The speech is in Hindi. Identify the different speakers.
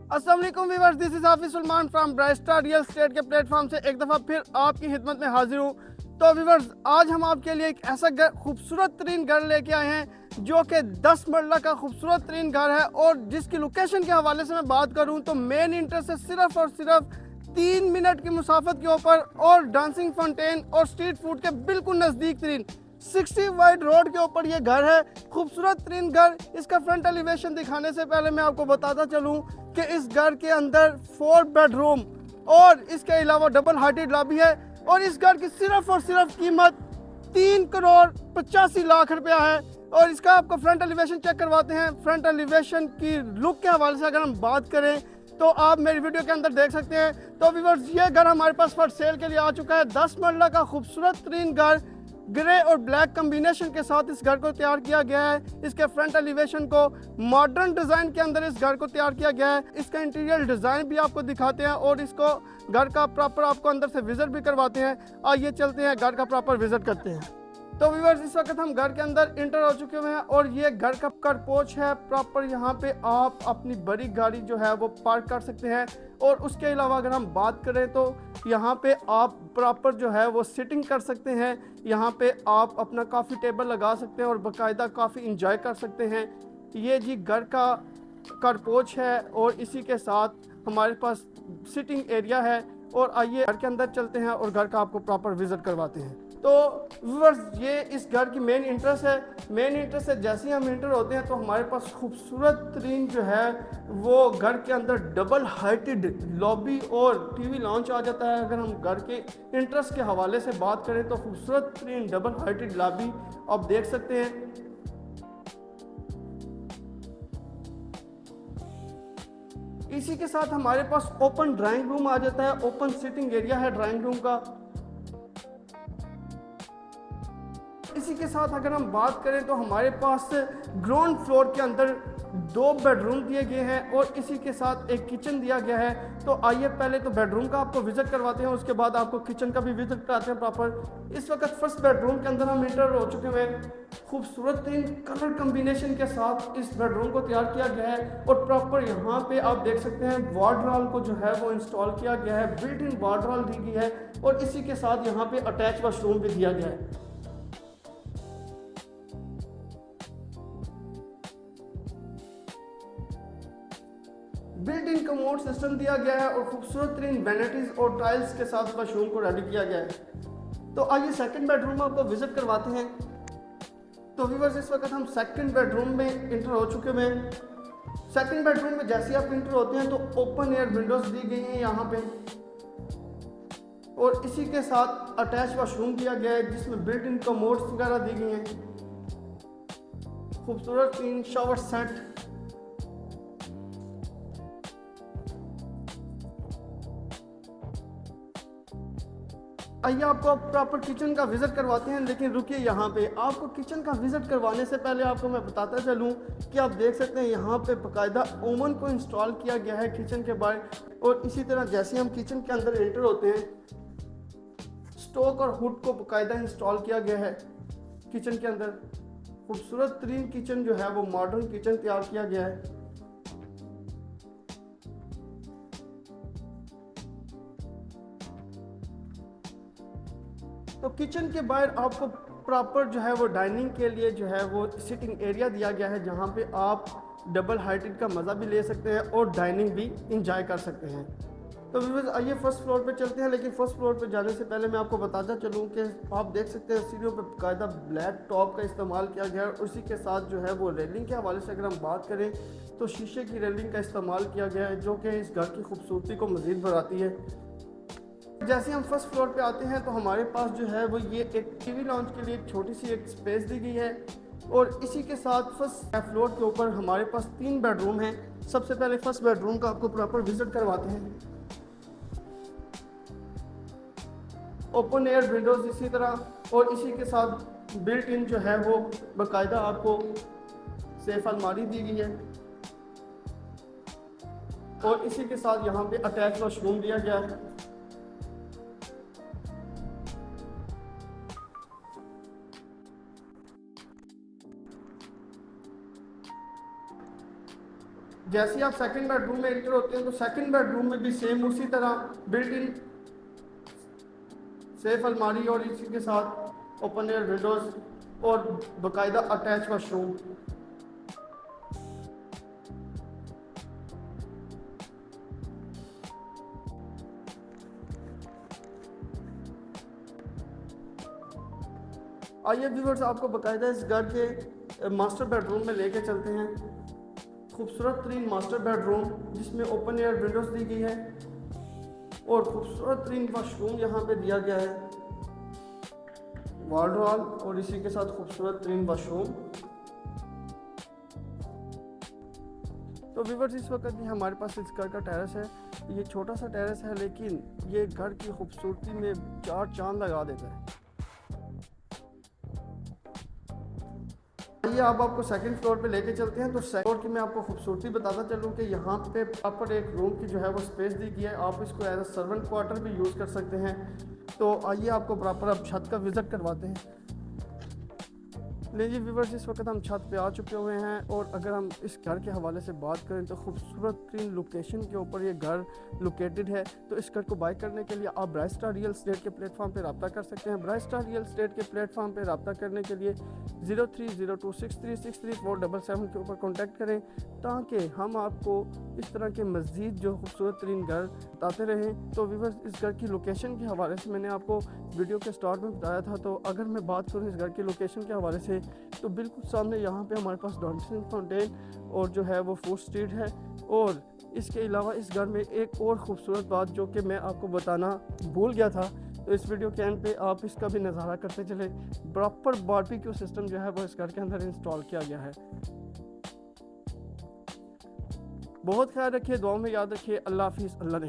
Speaker 1: अस्सलाम वालेकुम viewers, this is Hafiz Salman from Brysta real estate के प्लेटफॉर्म से एक दफ़ा फिर आपकी खिदमत में हाजिर हूँ। तो व्यूअर्स, आज हम आपके लिए एक ऐसा खूबसूरत तरीन घर लेके आए हैं जो कि 10 मरला का खूबसूरत तरीन घर है और जिसकी लोकेशन के हवाले से मैं बात करूँ तो मेन इंटर से सिर्फ और सिर्फ 3 मिनट की मुसाफत के ऊपर और डांसिंग फाउंटेन और स्ट्रीट फूड के बिल्कुल नज़दीक तरीन 60 वाइड रोड के ऊपर ये घर है। खूबसूरत तरीन घर। इसका फ्रंट एलिवेशन दिखाने से पहले मैं आपको बताता चलूँ कि इस घर के अंदर 4 बेडरूम और इसके अलावा डबल हार्टेड लॉबी है और इस घर की सिर्फ और सिर्फ कीमत 3 करोड़ 85 लाख रुपया है। और इसका आपको फ्रंट एलिवेशन चेक करवाते हैं। फ्रंट एलिवेशन की लुक के हवाले से अगर हम बात करें तो आप मेरी वीडियो के अंदर देख सकते हैं। तो व्यूअर्स, ये घर हमारे पास फॉर सेल के लिए आ चुका है। 10 मरला का खूबसूरत तरीन घर ग्रे और ब्लैक कम्बिनेशन के साथ इस घर को तैयार किया गया है। इसके फ्रंट एलिवेशन को मॉडर्न डिज़ाइन के अंदर इस घर को तैयार किया गया है। इसका इंटीरियर डिज़ाइन भी आपको दिखाते हैं और इसको घर का प्रॉपर आपको अंदर से विजिट भी करवाते हैं। आइए चलते हैं, घर का प्रॉपर विजिट करते हैं। तो व्यूअर्स, इस वक्त हम घर के अंदर इंटर हो चुके हुए हैं और ये घर का करपोच है प्रॉपर। यहाँ पे आप अपनी बड़ी गाड़ी जो है वो पार्क कर सकते हैं। और उसके अलावा अगर हम बात करें तो यहाँ पे आप प्रॉपर जो है वो सिटिंग कर सकते हैं। यहाँ पे आप अपना कॉफ़ी टेबल लगा सकते हैं और बाकायदा काफ़ी इंजॉय कर सकते हैं। ये जी घर का करपोच है और इसी के साथ हमारे पास सिटिंग एरिया है। और आइए घर के अंदर चलते हैं और घर का आपको प्रॉपर विजिट करवाते हैं। तो व्यूअर्स, ये इस घर की मेन इंटरेस्ट है। मेन इंटरेस्ट है जैसे ही हम इंटर होते हैं तो हमारे पास खूबसूरत तरीन जो है वो घर के अंदर डबल हाइटेड लॉबी और टीवी लॉन्च आ जाता है। अगर हम घर के इंटरेस्ट के हवाले से बात करें तो खूबसूरत तरीन डबल हाइटेड लॉबी आप देख सकते हैं। इसी के साथ हमारे पास ओपन ड्राइंग रूम आ जाता है। ओपन सिटिंग एरिया है ड्राइंग रूम का। इसी के साथ अगर हम बात करें तो हमारे पास ग्राउंड फ्लोर के अंदर 2 बेडरूम दिए गए हैं और इसी के साथ एक किचन दिया गया है। तो आइए पहले तो बेडरूम का आपको विजिट करवाते हैं, उसके बाद आपको किचन का भी विजिट कराते हैं प्रॉपर। इस वक्त फर्स्ट बेडरूम के अंदर हम इंटर हो चुके हुए हैं। खूबसूरत तीन कलर कम्बिनेशन के साथ इस बेडरूम को तैयार किया गया है और प्रॉपर यहाँ पे आप देख सकते हैं वार्डरोब को जो है वो इंस्टॉल किया गया है। बिल्ट इन वार्डरोब दी गई है और इसी के साथ यहाँ पे अटैच वॉशरूम भी दिया गया है। बिल्ट इन कमोड सिस्टम दिया गया है और खूबसूरत तरीन वैनिटीज और टाइल्स के साथ वॉशरूम को रेडी किया गया है। तो आइए सेकंड बेडरूम आपको विजिट करवाते हैं। तो व्यूअर्स, इस वक्त हम सेकंड बेडरूम में इंटर हो चुके हैं। सेकंड बेडरूम में जैसे आप इंटर होते हैं तो ओपन एयर विंडोज दी गई हैं यहाँ पे और इसी के साथ अटैच वॉशरूम दिया गया है जिसमें बिल्ट इन कमोड्स वगैरह दी गई हैं। खूबसूरत तीन शावर सेट। आइए आपको प्रॉपर किचन का विजिट करवाते हैं। लेकिन रुकिए, यहाँ पे आपको किचन का विजिट करवाने से पहले आपको मैं बताता चलूँ कि आप देख सकते हैं यहाँ पे बाकायदा ओवन को इंस्टॉल किया गया है किचन के बाहर। और इसी तरह जैसे हम किचन के अंदर एंटर होते हैं स्टोव और हुड को बाकायदा इंस्टॉल किया गया है किचन के अंदर। खूबसूरत तरीन किचन जो है वो मॉडर्न किचन तैयार किया गया है। तो किचन के बाहर आपको प्रॉपर जो है वो डाइनिंग के लिए जो है वो सिटिंग एरिया दिया गया है जहाँ पे आप डबल हाइटेड का मज़ा भी ले सकते हैं और डाइनिंग भी इंजॉय कर सकते हैं। तो व्यूअर्स, आइए फर्स्ट फ्लोर पे चलते हैं। लेकिन फर्स्ट फ्लोर पे जाने से पहले मैं आपको बताता चलूँ कि आप देख सकते हैं सीढ़ियों पे बाकायदा ब्लैक टॉप का इस्तेमाल किया गया है। उसी के साथ जो है वो रेलिंग के हवाले से अगर हम बात करें तो शीशे की रेलिंग का इस्तेमाल किया गया है जो कि इस घर की खूबसूरती को मज़ीद बढ़ाती है। जैसे हम फर्स्ट फ्लोर पे आते हैं तो हमारे पास जो है वो ये एक टीवी लॉन्च के लिए एक छोटी सी एक स्पेस दी गई है। और इसी के साथ फर्स्ट फ्लोर के ऊपर हमारे पास 3 बेडरूम हैं। सबसे पहले फर्स्ट बेडरूम का आपको प्रॉपर विजिट करवाते हैं। ओपन एयर विंडोज इसी तरह और इसी के साथ बिल्ट इन जो है वो बाकायदा आपको सेफ अलमारी दी गई है और इसी के साथ यहाँ पे अटैच वॉशरूम दिया गया है। जैसे ही आप सेकंड बेडरूम में एंटर होते हैं तो सेकंड बेडरूम में भी सेम उसी तरह बिल्ट इन सेफ अलमारी और इसी के साथ ओपन एयर विंडोज और बाकायदा अटैच वॉशरूम। आइए व्यूअर्स आपको बाकायदा इस घर के मास्टर बेडरूम में लेके चलते हैं। खूबसूरत तरीन मास्टर बेडरूम जिसमें ओपन एयर विंडोज दी गई है और खूबसूरत तरीन वॉशरूम यहाँ पे दिया गया है, वॉल वॉल और इसी के साथ खूबसूरत तरीन वॉशरूम। तो व्यूअर्स इस वक्त भी हमारे पास इस घर का टेरेस है। ये छोटा सा टेरेस है लेकिन ये घर की खूबसूरती में चार चांद लगा देता है। आइए अब आपको सेकंड फ्लोर पे लेके चलते हैं। तो सेकंड फ्लोर की मैं आपको खूबसूरती बताता चलूँ कि यहाँ पे प्रॉपर एक रूम की जो है वो स्पेस दी गई है। आप इसको एज अ सर्वेंट क्वार्टर भी यूज़ कर सकते हैं। तो आइए आपको प्रॉपर अब छत का विज़िट करवाते हैं। लीजिए व्यूअर्स इस वक्त हम छत पे आ चुके हुए हैं और अगर हम इस घर के हवाले से बात करें तो खूबसूरत तरीन लोकेशन के ऊपर ये घर लोकेटेड है। तो इस घर को बाय करने के लिए आप ब्राइट स्टार रियल एस्टेट के प्लेटफॉर्म पे रब्ता कर सकते हैं। ब्राइट स्टार रियल एस्टेट के प्लेटफॉर्म पे रब्ता करने के लिए 030263634777 के ऊपर कॉन्टैक्ट करें ताकि हम आपको इस तरह के मज़ीद जो खूबसूरत तरीन घर बताते रहें। तो व्यूअर्स इस घर की लोकेशन के हवाले से मैंने आपको वीडियो के स्टार्ट में बताया था। तो अगर मैं बात करूँ इस घर की लोकेशन के हवाले से तो बिल्कुल सामने यहाँ पे हमारे पास डॉल्फिन फाउंटेन और जो है वो फूड स्ट्रीट है। और इसके अलावा इस घर में एक और ख़ूबसूरत बात जो कि मैं आपको बताना भूल गया था, तो इस वीडियो के एंड पे आप इसका भी नज़ारा करते चले। प्रॉपर बारबेक्यू सिस्टम जो है वो इस घर के अंदर इंस्टॉल किया गया है। बहुत ख्याल रखिए, दुआओं में याद रखिए। अल्लाह हाफिज़, अल्लाह ने